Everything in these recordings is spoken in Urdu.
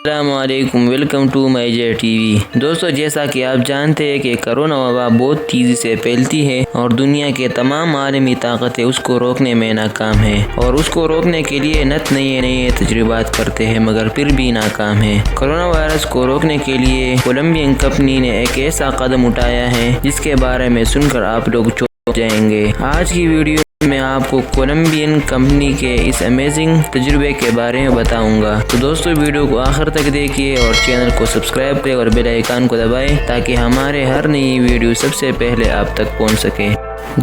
السلام علیکم، welcome to my J T V. دوستو، جیسا کہ آپ جانتے ہیں کہ کرونا وبا بہت تیزی سے پھیلتی ہے اور دنیا کے تمام عالمی طاقتیں اس کو روکنے میں ناکام ہیں اور اس کو روکنے کے لیے نئے تجربات کرتے ہیں مگر پھر بھی ناکام ہیں۔ کرونا وائرس کو روکنے کے لیے کولمبین کمپنی نے ایک ایسا قدم اٹھایا ہے جس کے بارے میں سن کر آپ لوگ چونک جائیں گے۔ آج کی ویڈیو میں آپ کو کولمبین کمپنی کے اس امیزنگ تجربے کے بارے میں بتاؤں گا، تو دوستو ویڈیو کو آخر تک دیکھیے اور چینل کو سبسکرائب کریں اور بیل آئیکن کو دبائیں تاکہ ہمارے ہر نئی ویڈیو سب سے پہلے آپ تک پہنچ سکے۔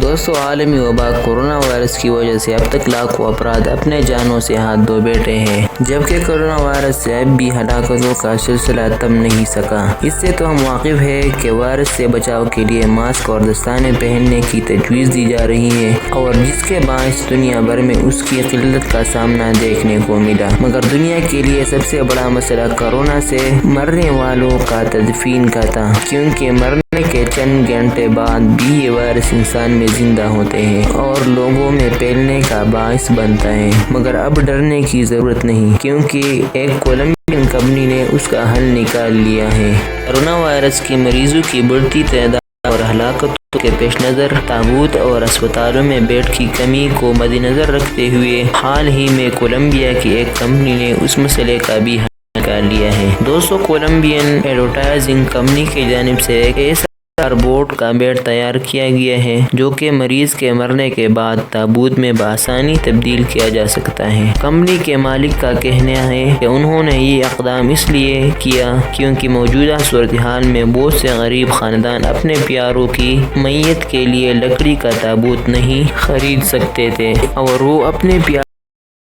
دوستو، عالمی وبا کورونا وائرس کی وجہ سے اب تک لاکھوں افراد اپنے جانوں سے ہاتھ دھو بیٹھے ہیں، جبکہ کورونا وائرس سے اب بھی ہلاکتوں کا سلسلہ تھم نہیں سکا۔ اس سے تو ہم واقف ہیں کہ وائرس سے بچاؤ کے لیے ماسک اور دستانے پہننے کی تجویز دی جا رہی ہے اور جس کے باعث دنیا بھر میں اس کی قلت کا سامنا دیکھنے کو ملا، مگر دنیا کے لیے سب سے بڑا مسئلہ کورونا سے مرنے والوں کا تدفین کا تھا، کیونکہ مرنے کے چند گھنٹے بعد بھی یہ وائرس انسان میں زندہ ہوتے ہیں اور لوگوں میں پھیلنے کا باعث بنتا ہے۔ مگر اب ڈرنے کی ضرورت نہیں، کیونکہ ایک کولمبین کمپنی نے اس کا حل نکال لیا ہے۔ کورونا وائرس کے مریضوں کی بڑھتی تعداد اور ہلاکتوں کے پیش نظر تابوت اور اسپتالوں میں بیڈ کی کمی کو مد نظر رکھتے ہوئے حال ہی میں کولمبیا کی ایک کمپنی نے اس مسئلے کا بھی حل نکال لیا ہے۔ دوستو، کولمبین ایڈورٹائزنگ کمپنی کی جانب سے ایک ایسا کارڈبورڈ کا بیڈ تیار کیا گیا ہے جو کہ مریض کے مرنے کے بعد تابوت میں بآسانی تبدیل کیا جا سکتا ہے۔ کمپنی کے مالک کا کہنا ہے کہ انہوں نے یہ اقدام اس لیے کیا کیونکہ موجودہ صورتحال میں بہت سے غریب خاندان اپنے پیاروں کی میت کے لیے لکڑی کا تابوت نہیں خرید سکتے تھے اور وہ اپنے پیار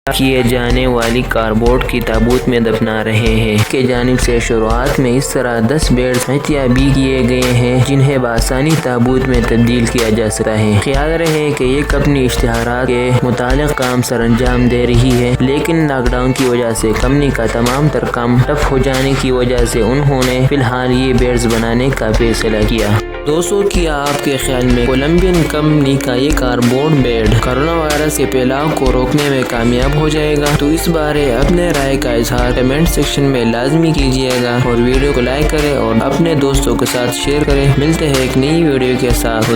کیے جانے والی کارڈبورڈ کی تابوت میں دفنا رہے ہیں۔ کے جانب سے شروعات میں اس طرح 10 بیڈ احتیاط بھی کیے گئے ہیں جنہیں بآسانی تابوت میں تبدیل کیا جا سکتا ہے۔ خیال رہے کہ یہ کمپنی اشتہارات کے متعلق کام سر انجام دے رہی ہے، لیکن لاک ڈاؤن کی وجہ سے کمپنی کا تمام تر کام ٹھپ ہو جانے کی وجہ سے انہوں نے فی الحال یہ بیڈز بنانے کا فیصلہ کیا۔ دوستو، کیا آپ کے خیال میں کولمبین کمپنی کا یہ کارڈبورڈ بیڈ کورونا وائرس کے پھیلاؤ کو روکنے میں کامیاب ہو جائے گا؟ تو اس بارے اپنے رائے کا اظہار کمنٹ سیکشن میں لازمی کیجیے گا اور ویڈیو کو لائک کریں اور اپنے دوستوں کے ساتھ شیئر کریں۔ ملتے ہیں ایک نئی ویڈیو کے ساتھ۔